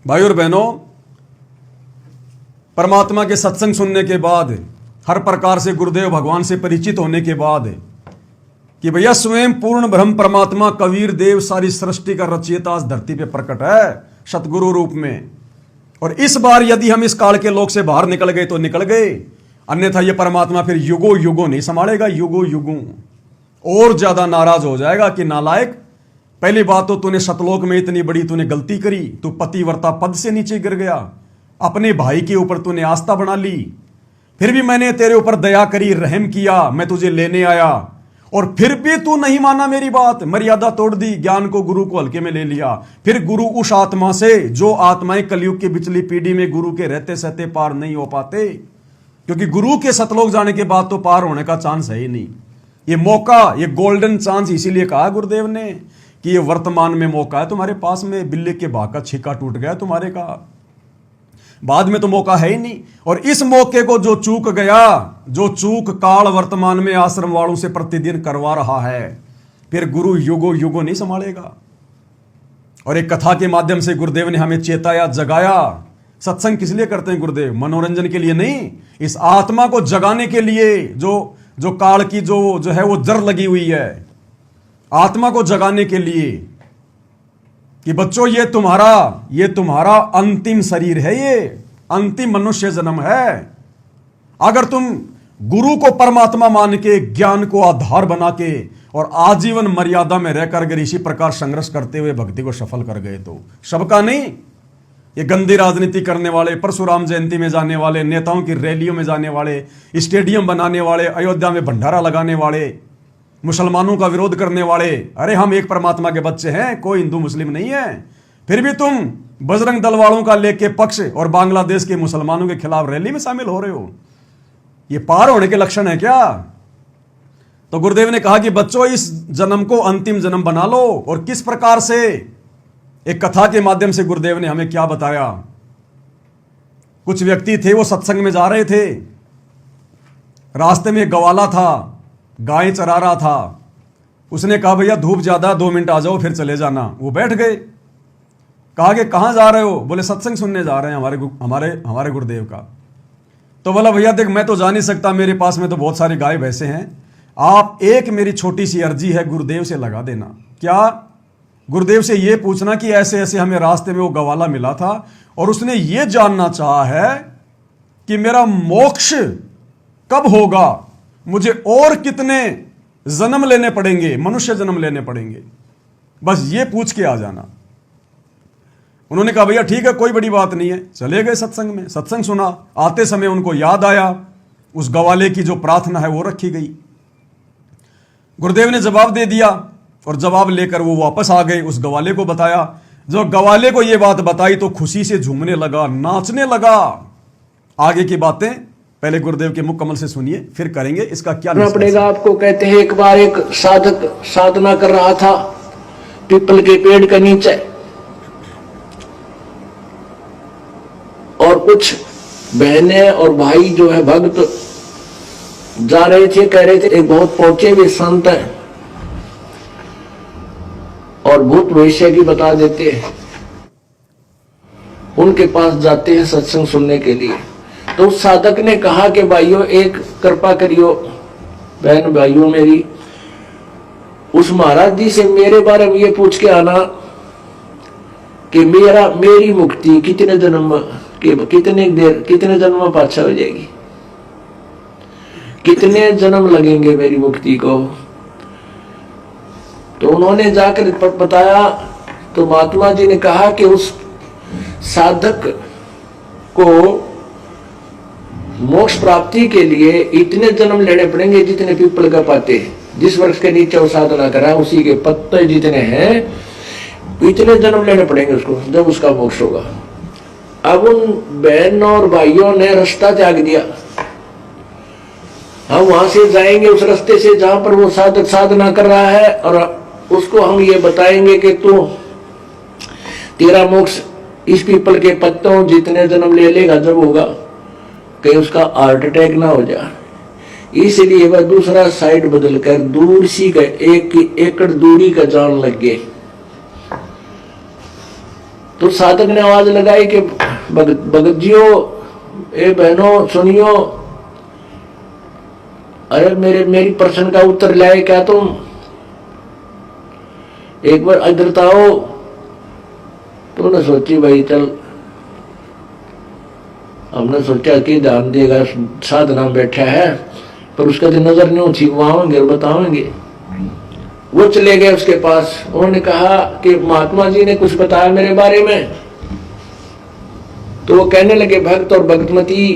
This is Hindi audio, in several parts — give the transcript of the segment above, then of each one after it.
भाई और बहनों, परमात्मा के सत्संग सुनने के बाद, हर प्रकार से गुरुदेव भगवान से परिचित होने के बाद कि भैया स्वयं पूर्ण ब्रह्म परमात्मा कबीर देव सारी सृष्टि का रचयिता आज धरती पे प्रकट है सतगुरु रूप में। और इस बार यदि हम इस काल के लोक से बाहर निकल गए तो निकल गए, अन्यथा ये परमात्मा फिर युगों युगों नहीं संभालेगा, युगों युगों और ज्यादा नाराज हो जाएगा कि नालायक, पहली बात तो तूने सतलोक में इतनी बड़ी तूने गलती करी, तू पतिव्रता पद से नीचे गिर गया, अपने भाई के ऊपर तूने आस्था बना ली, फिर भी मैंने तेरे ऊपर दया करी, रहम किया, मैं तुझे लेने आया और फिर भी तू नहीं माना मेरी बात, मर्यादा तोड़ दी, ज्ञान को गुरु को हल्के में ले लिया। फिर गुरु उस आत्मा से जो आत्माएं कलयुग की पिछली पीढ़ी में गुरु के रहते सहते पार नहीं हो पाते, क्योंकि गुरु के सतलोक जाने के बाद तो पार होने का चांस है ही नहीं। ये मौका, ये गोल्डन चांस इसीलिए कहा गुरुदेव ने कि ये वर्तमान में मौका है तुम्हारे पास में, बिल्ली के भाग का छिक्का टूट गया तुम्हारे का, बाद में तो मौका है ही नहीं। और इस मौके को जो चूक गया, जो चूक काल वर्तमान में आश्रम वालों से प्रतिदिन करवा रहा है, फिर गुरु युगों युगों नहीं संभालेगा। और एक कथा के माध्यम से गुरुदेव ने हमें चेताया, जगाया। सत्संग किस लिए करते हैं गुरुदेव? मनोरंजन के लिए नहीं, इस आत्मा को जगाने के लिए, जो काल की जो है वो जर लगी हुई है, आत्मा को जगाने के लिए कि बच्चों ये तुम्हारा अंतिम शरीर है, ये अंतिम मनुष्य जन्म है। अगर तुम गुरु को परमात्मा मान के, ज्ञान को आधार बना के और आजीवन मर्यादा में रहकर अगर इसी प्रकार संघर्ष करते हुए भक्ति को सफल कर गए तो सबका नहीं, ये गंदी राजनीति करने वाले, परशुराम जयंती में जाने वाले, नेताओं की रैलियों में जाने वाले, स्टेडियम बनाने वाले, अयोध्या में भंडारा लगाने वाले, मुसलमानों का विरोध करने वाले, अरे हम एक परमात्मा के बच्चे हैं, कोई हिंदू मुस्लिम नहीं है, फिर भी तुम बजरंग दल वालों का लेके पक्ष और बांग्लादेश के मुसलमानों के खिलाफ रैली में शामिल हो रहे हो, ये पार होने के लक्षण है क्या? तो गुरुदेव ने कहा कि बच्चों इस जन्म को अंतिम जन्म बना लो। और किस प्रकार से, एक कथा के माध्यम से गुरुदेव ने हमें क्या बताया। कुछ व्यक्ति थे, वो सत्संग में जा रहे थे, रास्ते में एक गवाला था, गाय चरा रहा था। उसने कहा भैया धूप ज्यादा, 2 मिनट आ जाओ फिर चले जाना। वो बैठ गए। कहा कि कहां जा रहे हो? बोले सत्संग सुनने जा रहे हैं हमारे गुरुदेव का। तो बोला भैया देख मैं तो जा नहीं सकता, मेरे पास में तो बहुत सारी गाय भैंसे हैं, आप एक मेरी छोटी सी अर्जी है गुरुदेव से लगा देना। क्या? गुरुदेव से ये पूछना कि ऐसे ऐसे हमें रास्ते में वो गवाला मिला था और उसने ये जानना चाहा है कि मेरा मोक्ष कब होगा, मुझे और कितने जन्म लेने पड़ेंगे, मनुष्य जन्म लेने पड़ेंगे, बस ये पूछ के आ जाना। उन्होंने कहा भैया ठीक है, कोई बड़ी बात नहीं है। चले गए सत्संग में, सत्संग सुना। आते समय उनको याद आया उस गवाले की जो प्रार्थना है वो रखी गई। गुरुदेव ने जवाब दे दिया और जवाब लेकर वो वापस आ गए। उस गवाले को बताया, जो गवाले को ये बात बताई तो खुशी से झूमने लगा, नाचने लगा। आगे की बातें पहले गुरुदेव के मुख कमल से सुनिए, फिर करेंगे इसका क्या पड़ेगा आपको। कहते हैं एक बार एक साधक साधना कर रहा था पीपल के पेड़ के नीचे, और कुछ बहनें और भाई जो है भक्त जा रहे थे, कह रहे थे एक बहुत पहुंचे हुए संत है और भूत भविष्य की बता देते हैं, उनके पास जाते हैं सत्संग सुनने के लिए। तो उस साधक ने कहा कि भाइयों एक कृपा करियो, बहन भाइयों मेरी, उस महाराज जी से मेरे बारे में ये पूछ के आना कि मेरी मुक्ति कितने जन्म कितने जन्म पाछा हो जाएगी, कितने जन्म लगेंगे मेरी मुक्ति को। तो उन्होंने जाकर बताया तो महात्मा जी ने कहा कि उस साधक को मोक्ष प्राप्ति के लिए इतने जन्म लेने पड़ेंगे जितने पीपल का पाते, जिस वृक्ष के नीचे वो साधना करा उसी के पत्ते जितने हैं, इतने जन्म लेने पड़ेंगे उसको, जब उसका मोक्ष होगा। अब उन बहनों और भाइयों ने रास्ता त्याग दिया। हम वहां से जाएंगे उस रास्ते से जहां पर वो साधक साधना कर रहा है, और उसको हम ये बताएंगे कि तू तेरा मोक्ष इस पीपल के पत्तों जितने जन्म ले लेगा जब होगा, कहीं उसका हार्ट अटैक ना हो जाए। इसलिए वह दूसरा साइड बदलकर दूर सी का 1 एकड़ दूरी का जान लग गए। तो साधक ने आवाज लगाई कि भगत जियो, ए बहनों सुनियो, अरे मेरी प्रश्न का उत्तर लाए क्या तुम, एक बार इधर तो आओ। तुमने सोची भाई चल, हमने सोचा कि ध्यान देगा, साधना में बैठा है, पर उसका जो नजर नहीं थी वो आवेंगे और बताएंगे। वो चले गए उसके पास, उन्होंने कहा कि महात्मा जी ने कुछ बताया मेरे बारे में। तो वो कहने लगे भक्त और भक्तमती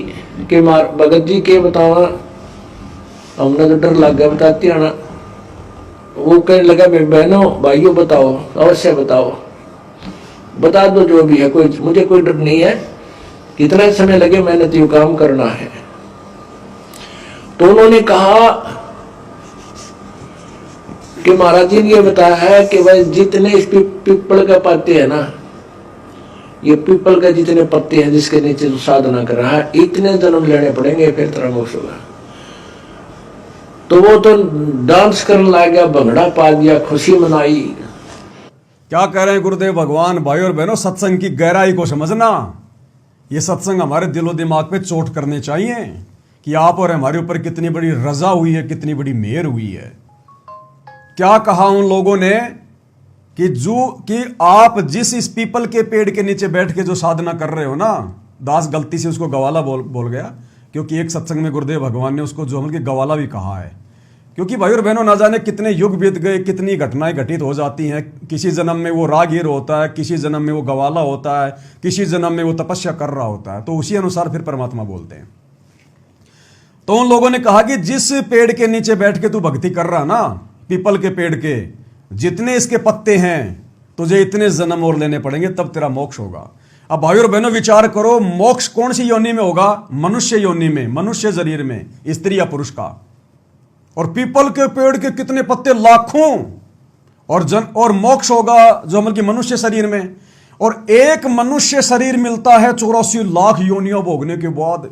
के भगत जी के बतावा, हमने तो डर लग गया, बताती आना। वो कहने लगा बहनों भाइयों बताओ, अवश्य बताओ, बता दो जो भी है, कोई मुझे कोई डर नहीं है, कितना समय लगे मैंने तो काम करना है। तो उन्होंने कहा कि महाराज जी ने ये बताया है कि भाई जितने इस पीपल का पत्ते है ना, ये पीपल का जितने पत्ते हैं जिसके नीचे तो साधना कर रहा है, इतने जन्म लेने पड़ेंगे फिर तेरा मोक्ष होगा। तो वो तो डांस करने लग गया, भंगड़ा पा दिया, खुशी मनाई। क्या कह रहे हैं गुरुदेव भगवान? भाई और बहनों, सत्संग की गहराई को समझना। ये सत्संग हमारे दिलो दिमाग पे चोट करने चाहिए कि आप और हमारे ऊपर कितनी बड़ी रजा हुई है, कितनी बड़ी मेहर हुई है। क्या कहा उन लोगों ने कि आप जिस इस पीपल के पेड़ के नीचे बैठ के जो साधना कर रहे हो ना, दास गलती से उसको गवाला बोल गया, क्योंकि एक सत्संग में गुरुदेव भगवान ने उसको जो कि गवाला भी कहा है। क्योंकि भाई और बहनों, ना जाने कितने युग बीत गए, कितनी घटनाएं घटित हो जाती हैं। किसी जन्म में वो रागीर होता है, किसी जन्म में वो गवाला होता है, किसी जन्म में वो तपस्या कर रहा होता है, तो उसी अनुसार फिर परमात्मा बोलते हैं। तो उन लोगों ने कहा कि जिस पेड़ के नीचे बैठ के तू भक्ति कर रहा ना, पीपल के पेड़ के जितने इसके पत्ते हैं, तुझे इतने जन्म और लेने पड़ेंगे, तब तेरा मोक्ष होगा। अब भाई और बहनों विचार करो, मोक्ष कौन सी योनि में होगा? मनुष्य योनि में, मनुष्य शरीर में, स्त्री या पुरुष का। और पीपल के पेड़ के कितने पत्ते? लाखों। और मोक्ष होगा जो मतलब कि मनुष्य शरीर में। और एक मनुष्य शरीर मिलता है 84 लाख योनियों भोगने के बाद।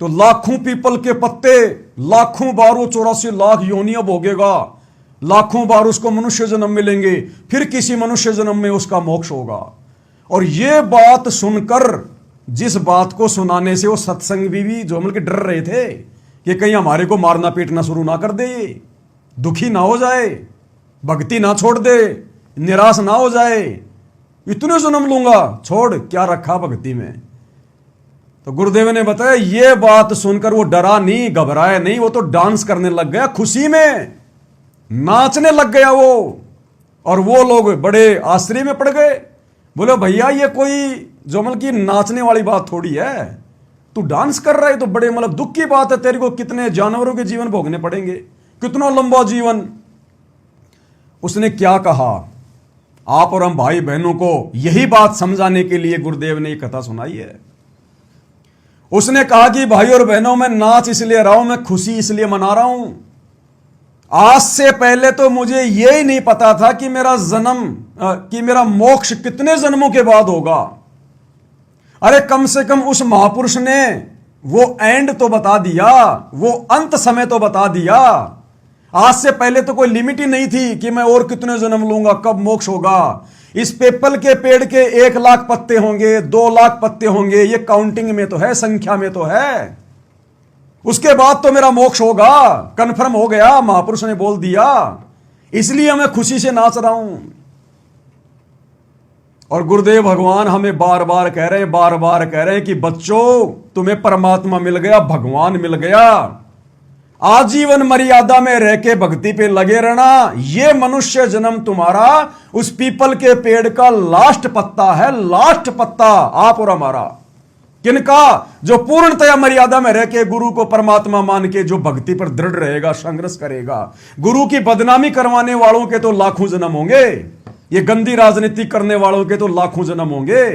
तो लाखों पीपल के पत्ते, लाखों बार वो 84 लाख योनियां भोगेगा, लाखों बार उसको मनुष्य जन्म मिलेंगे, फिर किसी मनुष्य जन्म में उसका मोक्ष होगा। और ये बात सुनकर, जिस बात को सुनाने से वो सत्संग भी जो मतलब कि डर रहे थे कि कहीं हमारे को मारना पीटना शुरू ना कर दे, दुखी ना हो जाए, भक्ति ना छोड़ दे, निराश ना हो जाए, इतने जन्म लूंगा, छोड़ क्या रखा भक्ति में। तो गुरुदेव ने बताया, ये बात सुनकर वो डरा नहीं, घबराया नहीं, वो तो डांस करने लग गया, खुशी में नाचने लग गया वो। और वो लोग बड़े आश्चर्य में पड़ गए, बोले भैया ये कोई जो मतलब की नाचने वाली बात थोड़ी है, तू डांस कर रहा है तो बड़े मतलब दुख की बात है, तेरे को कितने जानवरों के जीवन भोगने पड़ेंगे, कितना लंबा जीवन। उसने क्या कहा? आप और हम भाई बहनों को यही बात समझाने के लिए गुरुदेव ने ये कथा सुनाई है। उसने कहा कि भाई और बहनों, मैं नाच इसलिए रहा हूं, मैं खुशी इसलिए मना रहा हूं। आज से पहले तो मुझे यही नहीं पता था कि मेरा मोक्ष कितने जन्मों के बाद होगा। अरे कम से कम उस महापुरुष ने वो एंड तो बता दिया, वो अंत समय तो बता दिया। आज से पहले तो कोई लिमिट ही नहीं थी कि मैं और कितने जन्म लूंगा, कब मोक्ष होगा। इस पीपल के पेड़ के 1 लाख पत्ते होंगे, 2 लाख पत्ते होंगे, ये काउंटिंग में तो है, संख्या में तो है। उसके बाद तो मेरा मोक्ष होगा, कन्फर्म हो गया, महापुरुष ने बोल दिया, इसलिए मैं खुशी से नाच रहा हूं। और गुरुदेव भगवान हमें बार बार कह रहे हैं कि बच्चों, तुम्हें परमात्मा मिल गया, भगवान मिल गया, आजीवन मर्यादा में रह के भक्ति पे लगे रहना। ये मनुष्य जन्म तुम्हारा उस पीपल के पेड़ का लास्ट पत्ता है, लास्ट पत्ता आप और हमारा। किनका? जो पूर्णतया मर्यादा में रह के गुरु को परमात्मा मान के जो भक्ति पर दृढ़ रहेगा, संघर्ष करेगा। गुरु की बदनामी करवाने वालों के तो लाखों जन्म होंगे, ये गंदी राजनीति करने वालों के तो लाखों जन्म होंगे।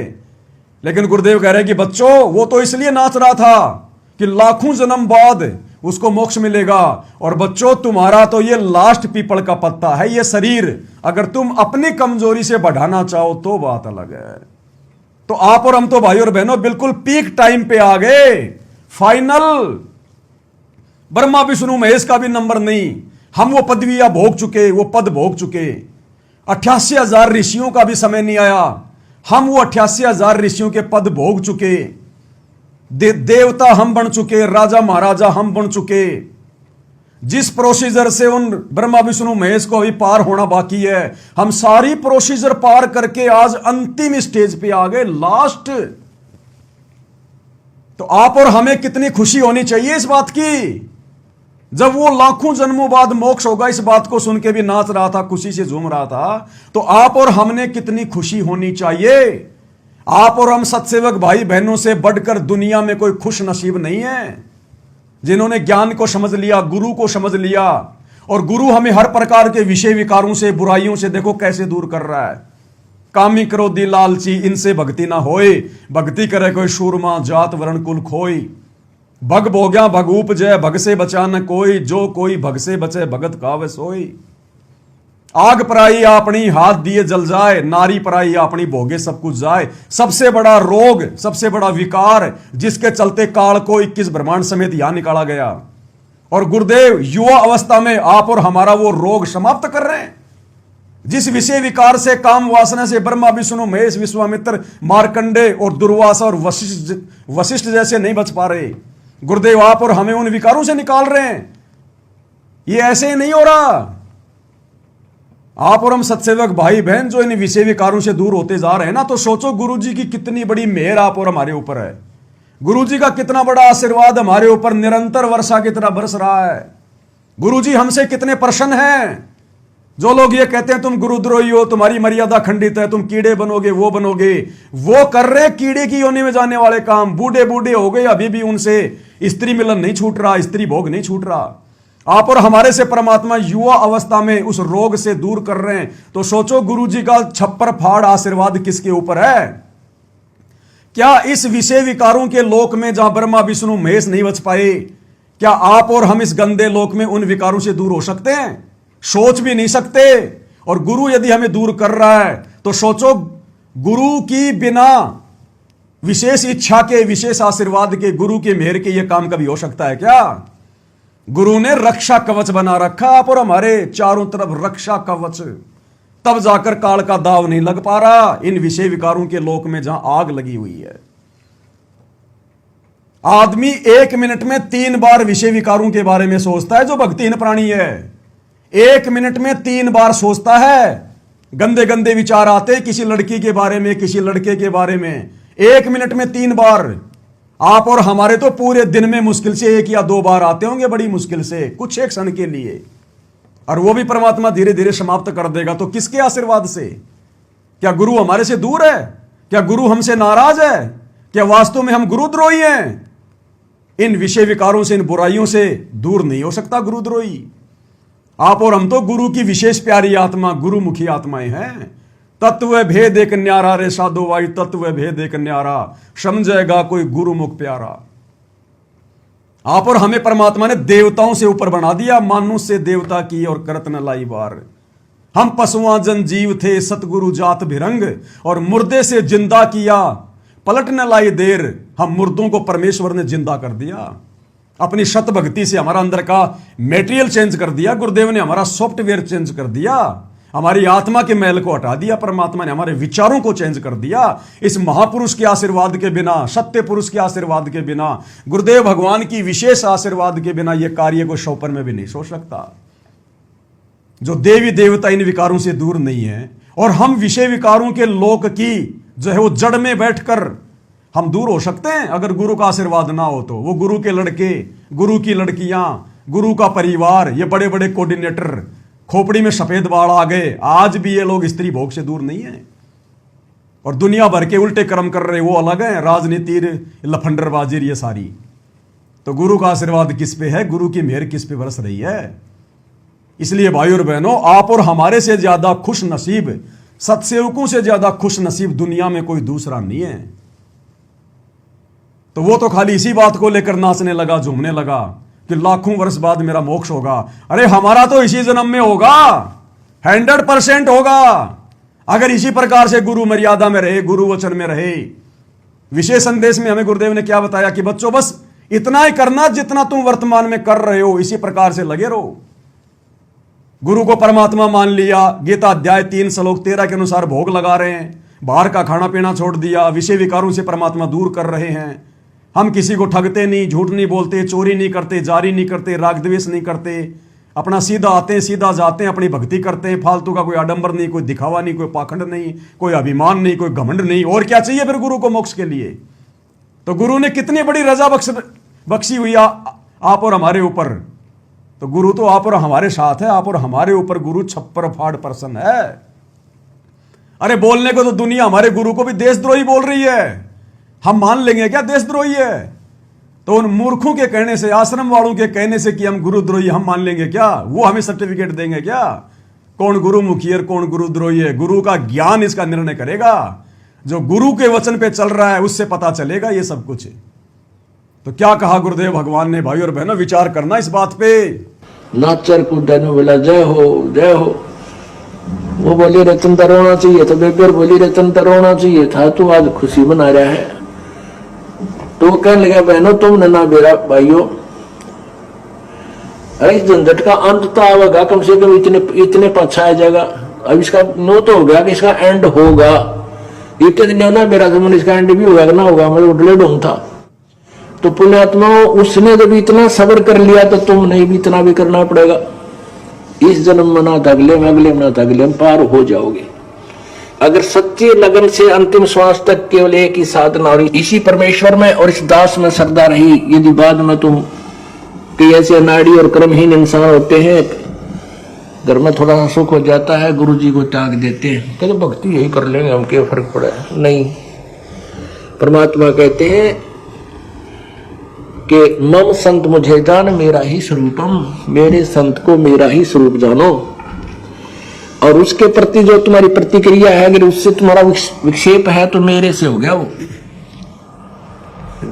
लेकिन गुरुदेव कह रहे हैं कि बच्चों, वो तो इसलिए नाच रहा था कि लाखों जन्म बाद उसको मोक्ष मिलेगा। और बच्चों, तुम्हारा तो ये लास्ट पीपल का पत्ता है, ये शरीर अगर तुम अपनी कमजोरी से बढ़ाना चाहो तो बात अलग है। तो आप और हम तो भाई और बहनों बिल्कुल पीक टाइम पे आ गए, फाइनल। ब्रह्मा विष्णु महेश का भी नंबर नहीं, हम वो पदवियां भोग चुके, वो पद भोग चुके। 88,000 ऋषियों का भी समय नहीं आया, हम वो 88,000 ऋषियों के पद भोग चुके, देवता हम बन चुके, राजा महाराजा हम बन चुके। जिस प्रोसीजर से उन ब्रह्मा विष्णु महेश को अभी पार होना बाकी है, हम सारी प्रोसीजर पार करके आज अंतिम स्टेज पे आ गए, लास्ट। तो आप और हमें कितनी खुशी होनी चाहिए इस बात की। जब वो लाखों जन्मों बाद मोक्ष होगा, इस बात को सुन के भी नाच रहा था, खुशी से झूम रहा था, तो आप और हमने कितनी खुशी होनी चाहिए। आप और हम सत्सेवक भाई बहनों से बढ़कर दुनिया में कोई खुश नसीब नहीं है, जिन्होंने ज्ञान को समझ लिया, गुरु को समझ लिया। और गुरु हमें हर प्रकार के विषय विकारों से, बुराइयों से देखो कैसे दूर कर रहा है। कामी क्रोधी लालची इनसे भक्ति ना होए, भक्ति करे कोई शूरमा जात वर्ण कुल खोई। भग भोग्या भग उपजय, भग से बचा न कोई, जो कोई भग से बचे भगत कावे सोई। आग पराई अपनी हाथ दिए जल जाए, नारी पराई अपनी भोगे सब कुछ जाए। सबसे बड़ा रोग, सबसे बड़ा विकार, जिसके चलते काल को 21 ब्रह्मांड समेत यहां निकाला गया। और गुरुदेव युवा अवस्था में आप और हमारा वो रोग समाप्त कर रहे हैं। जिस विषय विकार से, काम वासना से ब्रह्मा विष्णु महेश विश्वामित्र मार्कंडे और दुर्वासा और वशिष्ठ जैसे नहीं बच पा रहे, गुरुदेव आप और हमें उन विकारों से निकाल रहे हैं। ये ऐसे ही नहीं हो रहा। आप और हम सत्सेवक भाई बहन जो इन विषय विकारों से दूर होते जा रहे हैं ना, तो सोचो गुरु जी की कितनी बड़ी मेहर आप और हमारे ऊपर है। गुरु जी का कितना बड़ा आशीर्वाद हमारे ऊपर निरंतर वर्षा की तरह बरस रहा है। गुरु जी हमसे कितने प्रसन्न हैं। जो लोग ये कहते हैं तुम गुरुद्रोही हो, तुम्हारी मर्यादा खंडित है, तुम कीड़े बनोगे, वो कर रहे कीड़े की योनि में जाने वाले काम। बूढ़े बूढ़े हो गए, अभी भी उनसे स्त्री मिलन नहीं छूट रहा, स्त्री भोग नहीं छूट रहा। आप और हमारे से परमात्मा युवा अवस्था में उस रोग से दूर कर रहे हैं। तो सोचो गुरु जी का छप्पर फाड़ आशीर्वाद किसके ऊपर है। क्या इस विषय विकारों के लोक में जहां ब्रह्मा विष्णु महेश नहीं बच पाए, क्या आप और हम इस गंदे लोक में उन विकारों से दूर हो सकते हैं? सोच भी नहीं सकते। और गुरु यदि हमें दूर कर रहा है तो सोचो गुरु की बिना विशेष इच्छा के, विशेष आशीर्वाद के, गुरु के मेहर के यह काम कभी हो सकता है क्या? गुरु ने रक्षा कवच बना रखा आप और हमारे चारों तरफ, रक्षा कवच। तब जाकर काल का दाव नहीं लग पा रहा इन विषय विकारों के लोक में जहां आग लगी हुई है। आदमी 1 मिनट में 3 बार विषय विकारों के बारे में सोचता है, जो भक्तिहीन प्राणी है। 1 मिनट में 3 बार सोचता है। गंदे गंदे विचार आते किसी लड़की के बारे में, किसी लड़के के बारे में, 1 मिनट में 3 बार। आप और हमारे तो पूरे दिन में मुश्किल से 1 या 2 बार आते होंगे, बड़ी मुश्किल से, कुछ एक क्षण के लिए। और वो भी परमात्मा धीरे धीरे समाप्त कर देगा। तो किसके आशीर्वाद से? क्या गुरु हमारे से दूर है? क्या गुरु हमसे नाराज है? क्या वास्तव में हम गुरुद्रोही हैं? इन विषय विकारों से, इन बुराइयों से दूर नहीं हो सकता गुरुद्रोही। आप और हम तो गुरु की विशेष प्यारी आत्मा, गुरुमुखी आत्माएं हैं। तत्व भेद एक न्यारा रे साधो भाई, तत्व भेद एक न्यारा, समझेगा कोई गुरुमुख प्यारा। आप और हमें परमात्मा ने देवताओं से ऊपर बना दिया। मानुष से देवता की और करत न लाई बार। हम पशुआ जन जीव थे, सतगुरु जात भिरंग, और मुर्दे से जिंदा किया, पलट न लाई देर। हम मुर्दों को परमेश्वर ने जिंदा कर दिया। अपनी शत भक्ति से हमारा अंदर का मेटेरियल चेंज कर दिया। गुरुदेव ने हमारा सॉफ्टवेयर चेंज कर दिया। हमारी आत्मा के मैल को हटा दिया। परमात्मा ने हमारे विचारों को चेंज कर दिया। इस महापुरुष के आशीर्वाद के बिना, सत्य पुरुष के आशीर्वाद के बिना, गुरुदेव भगवान की विशेष आशीर्वाद के बिना यह कार्य को शौपर में भी नहीं सोच सकता। जो देवी देवता इन विकारों से दूर नहीं है, और हम विषय विकारों के लोक की जो है वो जड़ में बैठकर हम दूर हो सकते हैं अगर गुरु का आशीर्वाद ना हो तो। वो गुरु के लड़के, गुरु की लड़कियां, गुरु का परिवार, ये बड़े बड़े कोऑर्डिनेटर, खोपड़ी में सफेद बाल आ गए, आज भी ये लोग स्त्री भोग से दूर नहीं है। और दुनिया भर के उल्टे कर्म कर रहे वो अलग हैं, राजनीति, लफंडरबाजी, ये सारी। तो गुरु का आशीर्वाद किस पे है? गुरु की मेहर किस पे बरस रही है? इसलिए भाई और बहनों, आप और हमारे से ज्यादा खुश नसीब, सत्सेवकों से ज्यादा खुश नसीब दुनिया में कोई दूसरा नहीं है। तो वो तो खाली इसी बात को लेकर नाचने लगा, झूमने लगा कि लाखों वर्ष बाद मेरा मोक्ष होगा। अरे हमारा तो इसी जन्म में होगा, 100% होगा, अगर इसी प्रकार से गुरु मर्यादा में रहे, गुरु वचन में रहे। विशेष संदेश में हमें गुरुदेव ने क्या बताया कि बच्चों बस इतना ही करना जितना तुम वर्तमान में कर रहे हो, इसी प्रकार से लगे रहो। गुरु को परमात्मा मान लिया, गीता अध्याय 3 श्लोक 13 के अनुसार भोग लगा रहे हैं। बाहर का खाना पीना छोड़ दिया, विषय विकारों से परमात्मा दूर कर रहे हैं। हम किसी को ठगते नहीं, झूठ नहीं बोलते, चोरी नहीं करते, जारी नहीं करते, राग द्वेष नहीं करते, अपना सीधा आते हैं सीधा जाते हैं, अपनी भक्ति करते हैं, फालतू का कोई आडंबर नहीं, कोई दिखावा नहीं, कोई पाखंड नहीं, कोई अभिमान नहीं, कोई घमंड नहीं। और क्या चाहिए फिर गुरु को मोक्ष के लिए? तो गुरु ने कितनी बड़ी रजा बख्शी हुई आप और हमारे ऊपर। तो गुरु तो आप और हमारे साथ है, आप और हमारे ऊपर गुरु छप्पर फाड़ प्रसन्न है। अरे बोलने को तो दुनिया हमारे गुरु को भी देशद्रोही बोल रही है, हम मान लेंगे क्या देशद्रोही है? तो उन मूर्खों के कहने से, आश्रम वालों के कहने से कि हम गुरुद्रोही हम मान लेंगे क्या? वो हमें सर्टिफिकेट देंगे क्या? कौन गुरु मुखी है, कौन गुरुद्रोही है? गुरु का ज्ञान इसका निर्णय करेगा। जो गुरु के वचन पे चल रहा है उससे पता चलेगा ये सब कुछ। तो क्या कहा गुरुदेव भगवान ने? भाई और बहनों, विचार करना इस बात पे। नाचर को धनु बोला जय हो जय हो। वो बोली रतन तो रोना चाहिए, तो बेबर बोली रतन तो रोना चाहिए था, तू आज खुशी मना रहा है। तो वो कहने लगा बहनों तुमने ना मेरा भाइयों इस झंझट का अंत तो आवेगा, कम से कम इतने पछा आ जाएगा। अब इसका नो तो हो गया कि इसका एंड होगा, इतने दिन ना मेरा जमन इसका एंड भी होगा कि ना होगा, मैं उठले ढूंढ था। तो पुण्यात्मा उसने जब इतना सब्र कर लिया तो तुम नहीं भी इतना भी करना पड़ेगा। इस जन्म में ना अगले में, अगले में ना अगले में पार हो जाओगे। अगर सच्चे लगन से अंतिम श्वास तक केवल एक ही साधना और इसी परमेश्वर में और इस दास में श्रद्धा रही, यदि बाद में तुम कि ऐसे नाड़ी और कर्महीन इंसान होते हैं, घर में थोड़ा सा सुख हो जाता है, गुरु जी को त्याग देते हैं, कहते भक्ति यही कर लेंगे, हम क्या फर्क पड़ा है? नहीं, परमात्मा कहते हैं कि मम संत मुझे जान मेरा ही स्वरूपम, मेरे संत को मेरा ही स्वरूप जानो। और उसके प्रति जो तुम्हारी प्रतिक्रिया है, अगर उससे तुम्हारा विक्षेप है तो मेरे से हो गया वो।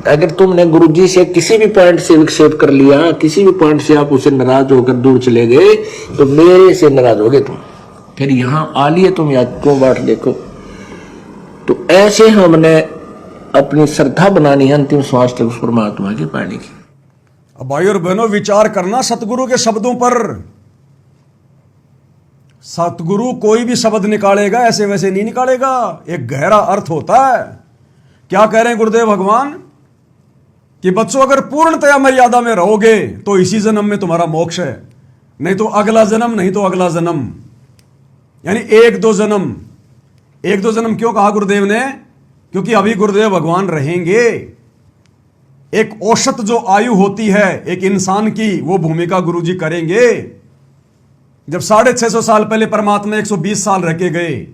अगर तुमने गुरुजी से किसी भी पॉइंट से विक्षेप कर लिया, किसी भी पॉइंट से आप उसे नाराज होकर दूर चले गए, तो मेरे से नाराज हो गए तुम। फिर यहां आ लिए तुम याद को बांट देखो। तो ऐसे हमने अपनी श्रद्धा बनानी है अंतिम श्वास तक उस परमात्मा की पाने की। अब भाई और बहनों, विचार करना सतगुरु के शब्दों पर। सतगुरु कोई भी शब्द निकालेगा ऐसे वैसे नहीं निकालेगा, एक गहरा अर्थ होता है। क्या कह रहे हैं गुरुदेव भगवान कि बच्चों अगर पूर्णतया मर्यादा में रहोगे तो इसी जन्म में तुम्हारा मोक्ष है, नहीं तो अगला जन्म, नहीं तो अगला जन्म। यानी एक दो जन्म। एक दो जन्म क्यों कहा गुरुदेव ने? क्योंकि अभी गुरुदेव भगवान रहेंगे। एक औसत जो आयु होती है एक इंसान की, वो भूमिका गुरुजी करेंगे। जब 650 साल पहले परमात्मा 120 साल रह के गए,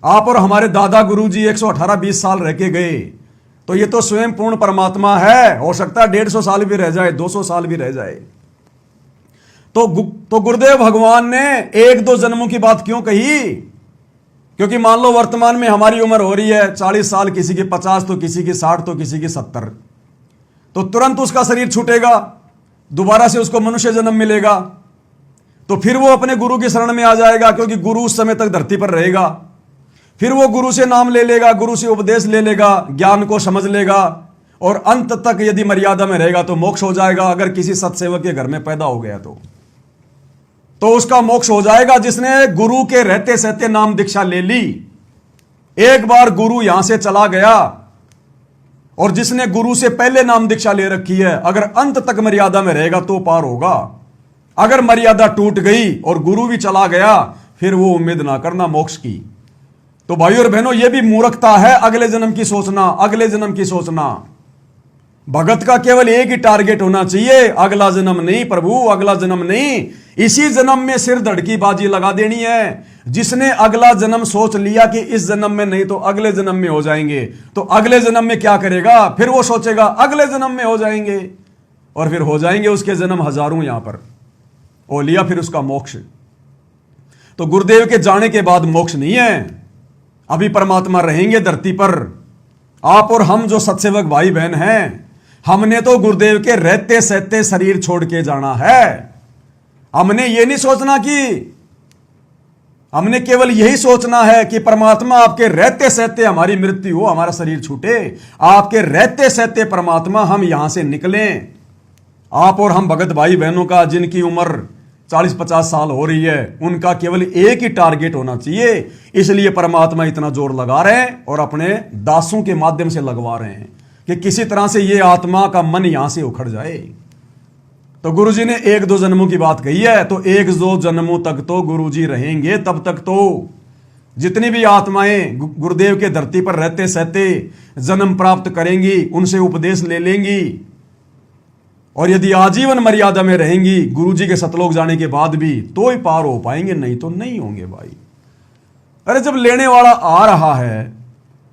आप और हमारे दादा गुरुजी 118-20 साल रह के गए, तो ये तो स्वयं पूर्ण परमात्मा है। हो सकता है 150 साल भी रह जाए, 200 साल भी रह जाए। तो गुरुदेव भगवान ने एक दो जन्मों की बात क्यों कही? क्योंकि मान लो वर्तमान में हमारी उम्र हो रही है 40 साल, किसी की 50, तो किसी की 60, तो किसी की 70, तो तुरंत उसका शरीर छूटेगा, दोबारा से उसको मनुष्य जन्म मिलेगा, तो फिर वो अपने गुरु की शरण में आ जाएगा, क्योंकि गुरु उस समय तक धरती पर रहेगा। फिर वो गुरु से नाम ले लेगा, गुरु से उपदेश ले लेगा, ज्ञान को समझ लेगा, और अंत तक यदि मर्यादा में रहेगा तो मोक्ष हो जाएगा। अगर किसी सत्सेवक के घर में पैदा हो गया तो उसका मोक्ष हो जाएगा, जिसने गुरु के रहते सहते नाम दीक्षा ले ली। एक बार गुरु यहां से चला गया, और जिसने गुरु से पहले नाम दीक्षा ले रखी है, अगर अंत तक मर्यादा में रहेगा तो पार होगा। अगर मर्यादा टूट गई और गुरु भी चला गया, फिर वो उम्मीद ना करना मोक्ष की। तो भाइयों और बहनों, यह भी मूर्खता है अगले जन्म की सोचना, अगले जन्म की सोचना। भगत का केवल एक ही टारगेट होना चाहिए, अगला जन्म नहीं प्रभु, अगला जन्म नहीं, इसी जन्म में सिर धड़ की बाजी लगा देनी है। जिसने अगला जन्म सोच लिया कि इस जन्म में नहीं तो अगले जन्म में हो जाएंगे, तो अगले जन्म में क्या करेगा? फिर वो सोचेगा अगले जन्म में हो जाएंगे, और फिर हो जाएंगे उसके जन्म हजारों यहां पर, और लिया फिर उसका मोक्ष। तो गुरुदेव के जाने के बाद मोक्ष नहीं है, अभी परमात्मा रहेंगे धरती पर। आप और हम जो सत्सेवक भाई बहन हैं, हमने तो गुरुदेव के रहते सहते शरीर छोड़ के जाना है। हमने ये नहीं सोचना कि, हमने केवल यही सोचना है कि परमात्मा आपके रहते सहते हमारी मृत्यु हो, हमारा शरीर छूटे। आपके रहते सहते परमात्मा हम यहां से निकलें। आप और हम भगत भाई बहनों का जिनकी उम्र 40-50 साल हो रही है, उनका केवल एक ही टारगेट होना चाहिए। इसलिए परमात्मा इतना जोर लगा रहे हैं और अपने दासों के माध्यम से लगवा रहे हैं कि किसी तरह से ये आत्मा का मन यहां से उखड़ जाए। तो गुरुजी ने 1-2 जन्मों की बात कही है, तो 1-2 जन्मों तक तो गुरुजी रहेंगे। तब तक तो जितनी भी आत्माएं गुरुदेव के धरती पर रहते सहते जन्म प्राप्त करेंगी, उनसे उपदेश ले लेंगी, और यदि आजीवन मर्यादा में रहेंगी गुरुजी के सतलोक जाने के बाद भी, तो ही पार हो पाएंगे, नहीं तो नहीं होंगे भाई। अरे जब लेने वाला आ रहा है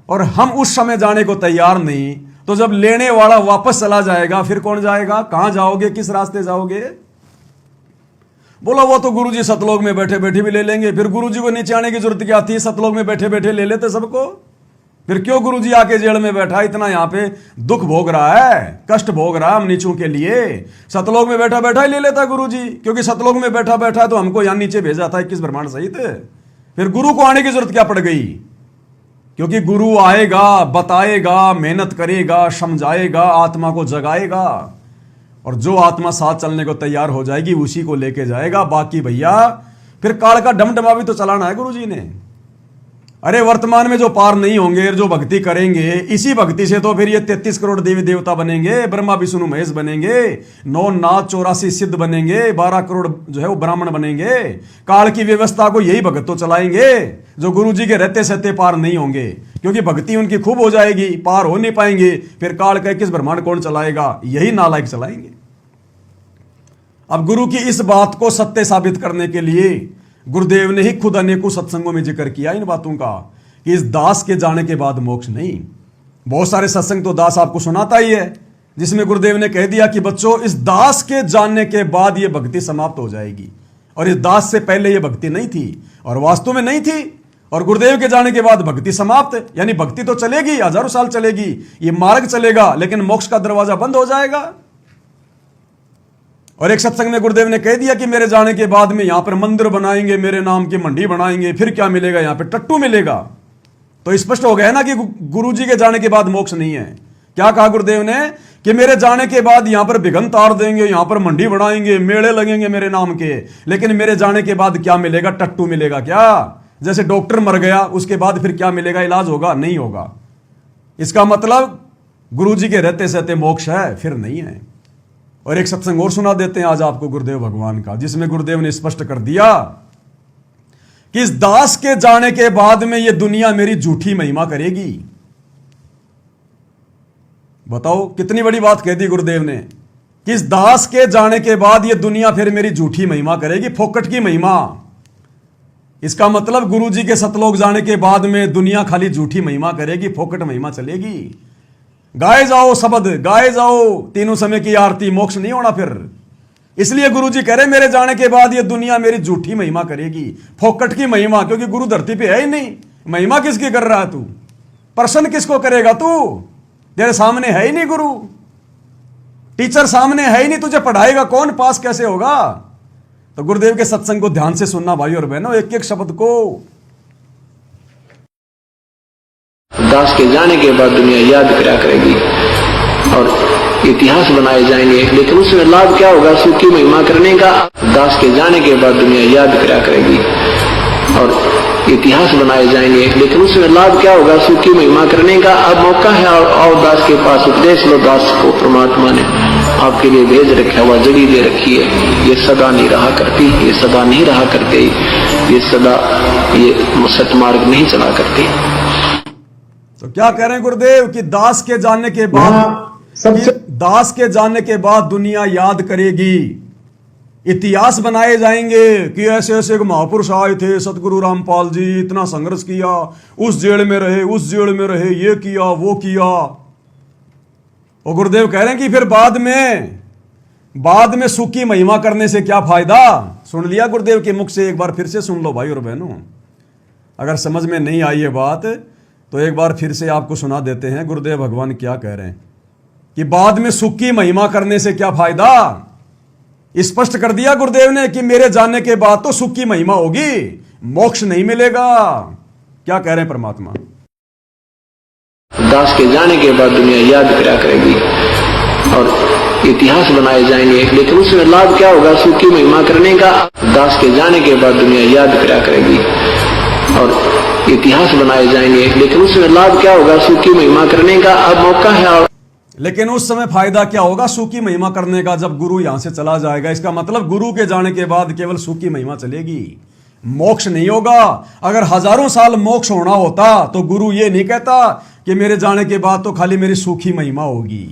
और हम उस समय जाने को तैयार नहीं, तो जब लेने वाला वापस चला जाएगा फिर कौन जाएगा? कहां जाओगे? किस रास्ते जाओगे? बोलो वो तो गुरुजी सतलोक में बैठे बैठे भी ले लेंगे, फिर गुरुजी को नीचे आने की जरूरत क्या थी? सतलोक में बैठे बैठे ले लेते सबको। फिर क्यों गुरुजी आके जेल में बैठा, इतना यहां पे दुख भोग रहा है, कष्ट भोग रहा है हम नीचों के लिए? सतलोक में बैठा बैठा ही ले लेता गुरुजी, क्योंकि सतलोक में बैठा बैठा तो हमको यहां नीचे भेजा था 21 ब्रह्मांड सहित। फिर गुरु को आने की जरूरत क्या पड़ गई? क्योंकि गुरु आएगा, बताएगा, मेहनत करेगा, समझाएगा, आत्मा को जगाएगा, और जो आत्मा साथ चलने को तैयार हो जाएगी उसी को लेके जाएगा। बाकी भैया फिर काल का डमडमा भी तो चलाना है गुरुजी ने। अरे वर्तमान में जो पार नहीं होंगे, जो भक्ति करेंगे, इसी भक्ति से तो फिर ये 33 करोड़ देवी देवता बनेंगे, ब्रह्मा विष्णु महेश बनेंगे, 9 नाथ 84 सिद्ध बनेंगे, 12 करोड़ जो है वो ब्राह्मण बनेंगे। काल की व्यवस्था को यही भगत तो चलाएंगे जो गुरुजी के रहते सहते पार नहीं होंगे, क्योंकि भक्ति उनकी खूब हो जाएगी, पार हो नहीं पाएंगे। फिर काल का 21 ब्रह्मांड कौन चलाएगा? यही नालायक चलाएंगे। अब गुरु की इस बात को सत्य साबित करने के लिए गुरुदेव ने ही खुद अनेकों सत्संगों में जिक्र किया इन बातों का कि इस दास के जाने के बाद मोक्ष नहीं। बहुत सारे सत्संग तो दास आपको सुनाता ही है, जिसमें गुरुदेव ने कह दिया कि बच्चों इस दास के जाने के बाद यह भक्ति समाप्त हो जाएगी, और इस दास से पहले यह भक्ति नहीं थी, और वास्तव में नहीं थी। और गुरुदेव के जाने के बाद भक्ति समाप्त, यानी भक्ति तो चलेगी, हजारों साल चलेगी, ये मार्ग चलेगा, लेकिन मोक्ष का दरवाजा बंद हो जाएगा। और एक सत्संग में गुरुदेव ने कह दिया कि मेरे जाने के बाद में यहां पर मंदिर बनाएंगे, मेरे नाम की मंडी बनाएंगे, फिर क्या मिलेगा? यहां पर टट्टू मिलेगा। तो स्पष्ट हो गया ना कि गुरुजी के जाने के बाद मोक्ष नहीं है। क्या कहा गुरुदेव ने कि मेरे जाने के बाद यहां पर भिगन तार देंगे, यहां पर मंडी बनाएंगे, मेले लगेंगे मेरे नाम के, लेकिन मेरे जाने के बाद क्या मिलेगा? टट्टू मिलेगा। क्या जैसे डॉक्टर मर गया उसके बाद फिर क्या मिलेगा? इलाज होगा? नहीं होगा। इसका मतलब गुरुजी के रहते सहते मोक्ष है? फिर नहीं है। और एक सत्संग और सुना देते हैं आज आपको गुरुदेव भगवान का, जिसमें गुरुदेव ने स्पष्ट कर दिया कि इस दास के जाने के बाद में यह दुनिया मेरी झूठी महिमा करेगी। बताओ कितनी बड़ी बात कह दी गुरुदेव ने कि इस दास के जाने के बाद यह दुनिया फिर मेरी झूठी महिमा करेगी, फोकट की महिमा। इसका मतलब गुरुजी के सतलोक जाने के बाद में दुनिया खाली झूठी महिमा करेगी, फोकट महिमा चलेगी। गाए जाओ शब्द, गाए जाओ तीनों समय की आरती, मोक्ष नहीं होना फिर। इसलिए गुरुजी कह रहे मेरे जाने के बाद ये दुनिया मेरी झूठी महिमा करेगी, फोकट की महिमा, क्योंकि गुरु धरती पे है ही नहीं। महिमा किसकी कर रहा है तू? प्रश्न किसको करेगा तू? तेरे सामने है ही नहीं गुरु, टीचर सामने है ही नहीं, तुझे पढ़ाएगा कौन? पास कैसे होगा? तो गुरुदेव के सत्संग को ध्यान से सुनना भाई और बहनों, एक एक शब्द को। दास के जाने के बाद दुनिया याद करा करेगी और इतिहास बनाए जाएंगे, लेकिन उसमें लाभ क्या होगा? सुख की महिमा करने का। दास के जाने के बाद दुनिया याद करा करेगी और इतिहास बनाए जाएंगे, लेकिन उसमें लाभ क्या होगा? सुख की महिमा करने का। अब मौका है, आओ दास के पास, उपदेश लो। दास को परमात्मा ने आपके लिए भेज रखा हुआ, जड़ी दे रखी है। ये सदा नहीं रहा करती, ये सदा नहीं रहा करते, ये सदा ये सतमार्ग नहीं चला करते। तो क्या कह रहे हैं गुरुदेव कि दास के जाने के बाद, दास के जाने के बाद दुनिया याद करेगी, इतिहास बनाए जाएंगे कि ऐसे ऐसे महापुरुष आए थे, सतगुरु रामपाल जी इतना संघर्ष किया, उस जेल में रहे, उस जेल में रहे, ये किया वो किया। और गुरुदेव कह रहे हैं कि फिर बाद में सुख की महिमा करने से क्या फायदा? सुन लिया गुरुदेव के मुख से, एक बार फिर से सुन लो भाई और बहनों। अगर समझ में नहीं आई ये बात तो एक बार फिर से आपको सुना देते हैं गुरुदेव भगवान क्या कह रहे हैं कि बाद में सुख की महिमा करने से क्या फायदा। स्पष्ट कर दिया गुरुदेव ने कि मेरे जाने के बाद तो सुख की महिमा होगी, मोक्ष नहीं मिलेगा। क्या कह रहे हैं परमात्मा? दास के जाने के बाद दुनिया याद करा करेगी और इतिहास बनाए जाएंगे, लेकिन उसमें लाभ क्या होगा? सुखी महिमा करने का। दास के जाने के बाद दुनिया याद करा करेगी और इतिहास बनाए जाएंगे, लेकिन उसमें लाभ क्या होगा? सुखी महिमा करने का। अब मौका है। लेकिन उस समय फायदा क्या होगा सुखी महिमा करने का? जब गुरु यहां से चला जाएगा। इसका मतलब गुरु के जाने के बाद केवल सुखी महिमा चलेगी, मोक्ष नहीं होगा। अगर हजारों साल मोक्ष होना होता तो गुरु ये नहीं कहता कि मेरे जाने के बाद तो खाली मेरी सूखी महिमा होगी।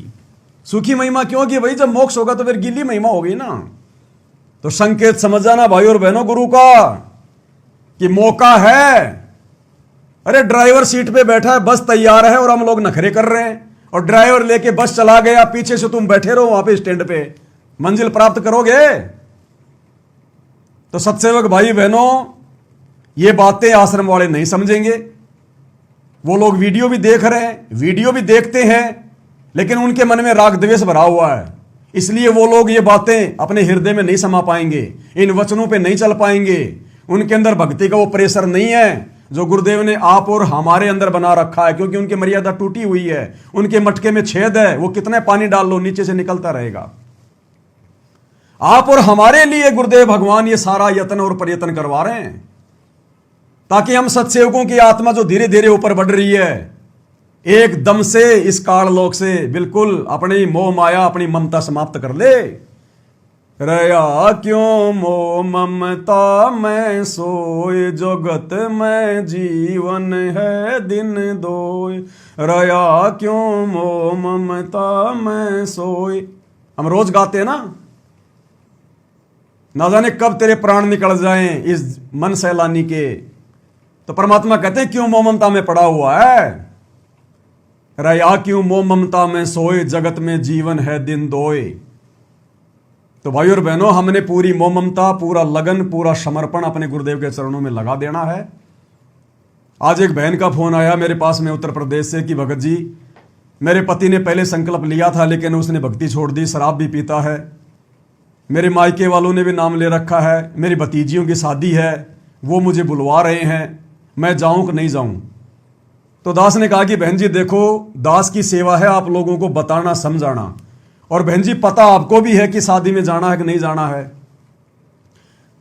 सूखी महिमा क्यों होगी भाई? जब मोक्ष होगा तो फिर गीली महिमा होगी ना। तो संकेत समझ जाना भाई और बहनों गुरु का कि मौका है। अरे ड्राइवर सीट पे बैठा है, बस तैयार है और हम लोग नखरे कर रहे हैं, और ड्राइवर लेके बस चला गया, पीछे से तुम बैठे रहो वहां पे स्टैंड पे, मंजिल प्राप्त करोगे? तो सत्सेवक भाई बहनों, ये बातें आश्रम वाले नहीं समझेंगे। वो लोग वीडियो भी देख रहे हैं, वीडियो भी देखते हैं, लेकिन उनके मन में राग द्वेष भरा हुआ है, इसलिए वो लोग ये बातें अपने हृदय में नहीं समा पाएंगे, इन वचनों पे नहीं चल पाएंगे। उनके अंदर भक्ति का वो प्रेशर नहीं है जो गुरुदेव ने आप और हमारे अंदर बना रखा है, क्योंकि उनकी मर्यादा टूटी हुई है, उनके मटके में छेद है, वो कितने पानी डाल लो नीचे से निकलता रहेगा। आप और हमारे लिए गुरुदेव भगवान ये सारा यत्न और प्रयत्न करवा रहे हैं, ताकि हम सत्सेवकों की आत्मा जो धीरे धीरे ऊपर बढ़ रही है, एकदम से इस काल लोक से बिल्कुल अपनी मोह माया, अपनी ममता समाप्त कर ले। रया क्यों मोह ममता में सोए, जगत में जीवन है दिन दोय। रया क्यों मोह ममता में सोए। हम रोज गाते हैं ना जाने कब तेरे प्राण निकल जाएं इस मन सैलानी के। तो परमात्मा कहते हैं क्यों मोह ममता में पड़ा हुआ है। रया क्यों मोह ममता में सोए, जगत में जीवन है दिन दोय। तो भाई और बहनों, हमने पूरी मोह ममता, पूरा लगन, पूरा समर्पण अपने गुरुदेव के चरणों में लगा देना है। आज एक बहन का फोन आया मेरे पास में उत्तर प्रदेश से कि भगत जी, मेरे पति ने पहले संकल्प लिया था लेकिन उसने भक्ति छोड़ दी, शराब भी पीता है, मेरे मायके वालों ने भी नाम ले रखा है, मेरी भतीजियों की शादी है, वो मुझे बुलवा रहे हैं, मैं जाऊं कि नहीं जाऊं। तो दास ने कहा कि बहन जी देखो, दास की सेवा है आप लोगों को बताना समझाना, और बहन जी पता आपको भी है कि शादी में जाना है कि नहीं जाना है।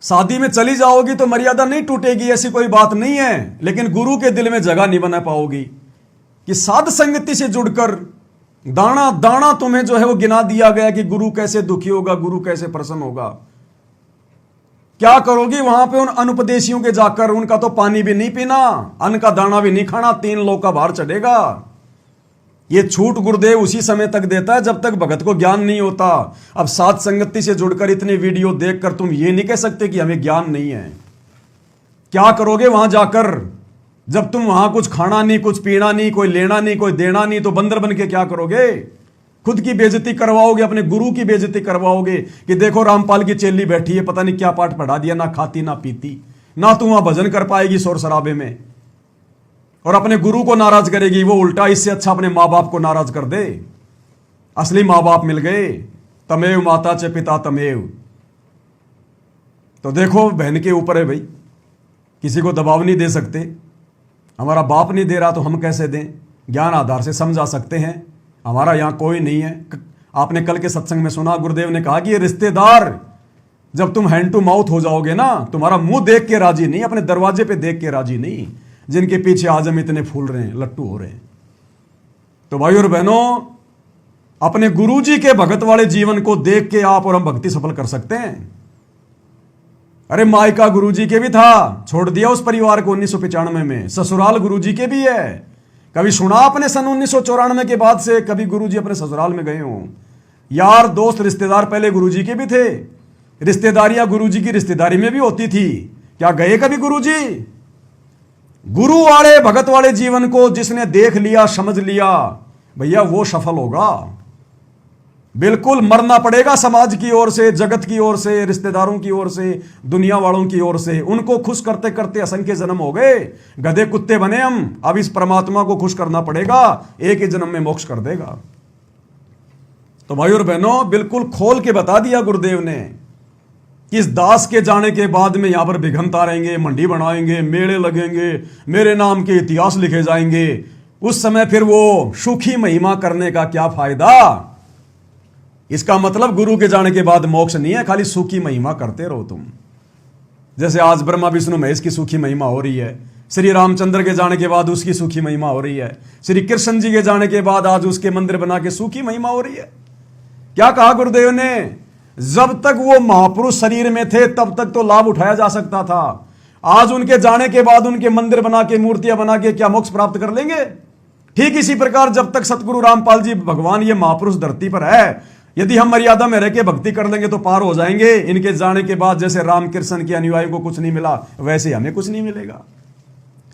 शादी में चली जाओगी तो मर्यादा नहीं टूटेगी, ऐसी कोई बात नहीं है, लेकिन गुरु के दिल में जगह नहीं बना पाओगी कि साध संगति से जुड़कर दाना दाना तुम्हें जो है वो गिना दिया गया कि गुरु कैसे दुखी होगा, गुरु कैसे प्रसन्न होगा। क्या करोगी वहां पे उन अनुपदेशियों के जाकर? उनका तो पानी भी नहीं पीना, अन्न का दाना भी नहीं खाना, 3 लोक का भार चढ़ेगा। ये छूट गुरुदेव उसी समय तक देता है जब तक भगत को ज्ञान नहीं होता। अब साथ संगति से जुड़कर इतने वीडियो देखकर तुम ये नहीं कह सकते कि हमें ज्ञान नहीं है। क्या करोगे वहां जाकर जब तुम वहां कुछ खाना नहीं, कुछ पीना नहीं, कोई लेना नहीं, कोई देना नहीं, तो बंदर बन के क्या करोगे? खुद की बेइज्जती करवाओगे, अपने गुरु की बेइज्जती करवाओगे कि देखो रामपाल की चेली बैठी है, पता नहीं क्या पाठ पढ़ा दिया, ना खाती ना पीती, ना तू वहां भजन कर पाएगी शोर शराबे में, और अपने गुरु को नाराज करेगी। वो उल्टा, इससे अच्छा अपने माँ बाप को नाराज कर दे। असली माँ बाप मिल गए, तमेव माता च पिता तमेव। तो देखो बहन के ऊपर है भाई, किसी को दबाव नहीं दे सकते। हमारा बाप नहीं दे रहा तो हम कैसे दें? ज्ञान आधार से समझा सकते हैं, हमारा यहां कोई नहीं है। आपने कल के सत्संग में सुना, गुरुदेव ने कहा कि ये रिश्तेदार जब तुम हैंड टू माउथ हो जाओगे ना, तुम्हारा मुंह देख के राजी नहीं, अपने दरवाजे पे देख के राजी नहीं, जिनके पीछे आज हम इतने फूल रहे हैं, लट्टू हो रहे हैं। तो भाई और बहनों, अपने गुरुजी के भगत वाले जीवन को देख के आप और हम भक्ति सफल कर सकते हैं। अरे मायका गुरुजी के भी था, छोड़ दिया उस परिवार को 1995 में। ससुराल गुरुजी के भी है। कभी सुना आपने सन 1994 के बाद से कभी गुरुजी अपने ससुराल में गए हों? यार दोस्त रिश्तेदार पहले गुरुजी के भी थे, रिश्तेदारियां गुरुजी की रिश्तेदारी में भी होती थी। क्या गए कभी गुरुजी? गुरु वाले भगत वाले जीवन को जिसने देख लिया, समझ लिया, भैया वो सफल होगा। बिल्कुल मरना पड़ेगा समाज की ओर से, जगत की ओर से, रिश्तेदारों की ओर से, दुनिया वालों की ओर से। उनको खुश करते करते असंख्य जन्म हो गए, गधे कुत्ते बने हम। अब इस परमात्मा को खुश करना पड़ेगा, एक ही जन्म में मोक्ष कर देगा। तो भाई और बहनों, बिल्कुल खोल के बता दिया गुरुदेव ने कि इस दास के जाने के बाद में यहां पर भिगंता रहेंगे, मंडी बनाएंगे, मेले लगेंगे, मेरे नाम के इतिहास लिखे जाएंगे। उस समय फिर वो सुखी महिमा करने का क्या फायदा? इसका मतलब गुरु के जाने के बाद मोक्ष नहीं है, खाली सुख की महिमा करते रहो तुम। जैसे आज ब्रह्मा विष्णु महेश की सुखी महिमा हो रही है, श्री रामचंद्र के जाने के बाद उसकी सुखी महिमा हो रही है, श्री कृष्ण जी के जाने के बाद आज उसके मंदिर बना के सुखी महिमा हो रही है। क्या कहा गुरुदेव ने? जब तक वो महापुरुष शरीर में थे तब तक तो लाभ उठाया जा सकता था। आज उनके जाने के बाद उनके मंदिर बना के, मूर्तियां बना के क्या मोक्ष प्राप्त कर लेंगे? ठीक इसी प्रकार जब तक सतगुरु रामपाल जी भगवान ये महापुरुष धरती पर है, यदि हम मर्यादा में रह के भक्ति कर लेंगे तो पार हो जाएंगे। इनके जाने के बाद जैसे रामकृष्ण के अनुयायी को कुछ नहीं मिला, वैसे हमें कुछ नहीं मिलेगा।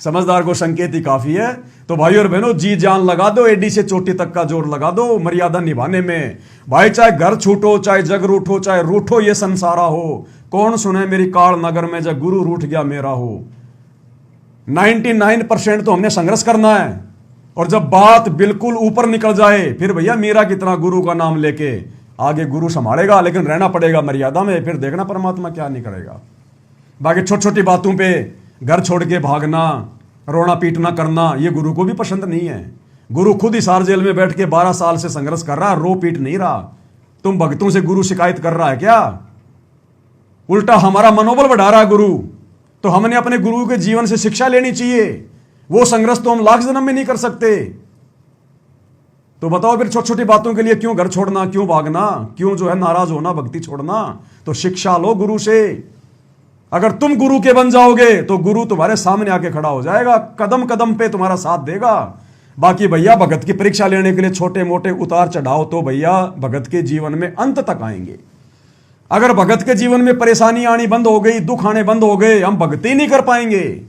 समझदार को संकेत ही काफी है। तो भाई और बहनों, जी जान लगा दो, एडी से चोटी तक का जोर लगा दो मर्यादा निभाने में। भाई चाहे घर छूटो, चाहे जग रूठो, चाहे रूठो ये संसारा हो, कौन सुने मेरी काल नगर में जब गुरु रूठ गया मेरा हो। 99% तो हमने संघर्ष करना है, और जब बात बिल्कुल ऊपर निकल जाए फिर भैया मीरा कितना गुरु का नाम लेके आगे गुरु संभालेगा, लेकिन रहना पड़ेगा मर्यादा में। फिर देखना परमात्मा क्या नहीं करेगा। बाकी छोटी छोटी बातों पे घर छोड़ के भागना, रोना पीटना करना, ये गुरु को भी पसंद नहीं है। गुरु खुद हिसार जेल में बैठ के 12 साल से संघर्ष कर रहा, रो पीट नहीं रहा। तुम भक्तों से गुरु शिकायत कर रहा है क्या? उल्टा हमारा मनोबल बढ़ा रहा है गुरु। तो हमने अपने गुरु के जीवन से शिक्षा लेनी चाहिए। वो संघर्ष तो हम लाख जन्म में नहीं कर सकते। तो बताओ फिर छोटी छोटी बातों के लिए क्यों घर छोड़ना, क्यों भागना, क्यों जो है नाराज होना, भक्ति छोड़ना? तो शिक्षा लो गुरु से। अगर तुम गुरु के बन जाओगे तो गुरु तुम्हारे सामने आके खड़ा हो जाएगा, कदम कदम पे तुम्हारा साथ देगा। बाकी भैया भगत की परीक्षा लेने के लिए छोटे मोटे उतार चढ़ाव तो भैया भगत के जीवन में अंत तक आएंगे। अगर भगत के जीवन में परेशानी आनी बंद हो गई, दुख आने बंद हो गए, हम भक्ति नहीं कर पाएंगे।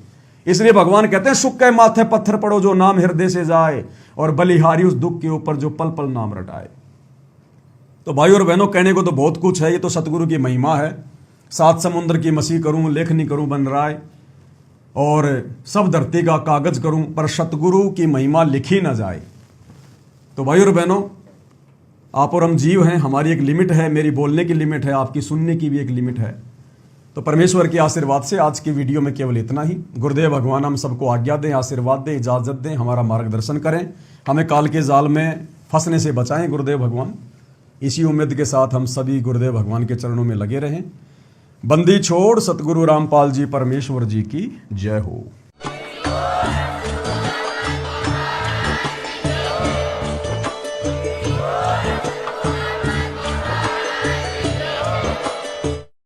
इसलिए भगवान कहते हैं सुख के माथे पत्थर पड़ो जो नाम हृदय से जाए, और बलिहारी उस दुख के ऊपर जो पल पल नाम रटाए। तो भाई और बहनों, कहने को तो बहुत कुछ है, ये तो सतगुरु की महिमा है। 7 समुद्र की मसी करूं, लेखनी करूं बन राय, और सब धरती का कागज करूं, पर सतगुरु की महिमा लिखी ना जाए। तो भाई और बहनों, आप और हम जीव हैं, हमारी एक लिमिट है, मेरी बोलने की लिमिट है, आपकी सुनने की भी एक लिमिट है। तो परमेश्वर के आशीर्वाद से आज की वीडियो में केवल इतना ही। गुरुदेव भगवान हम सबको आज्ञा दें, आशीर्वाद दें, इजाजत दें, हमारा मार्गदर्शन करें, हमें काल के जाल में फंसने से बचाएं गुरुदेव भगवान। इसी उम्मीद के साथ हम सभी गुरुदेव भगवान के चरणों में लगे रहें। बंदी छोड़ सतगुरु रामपाल जी परमेश्वर जी की जय हो।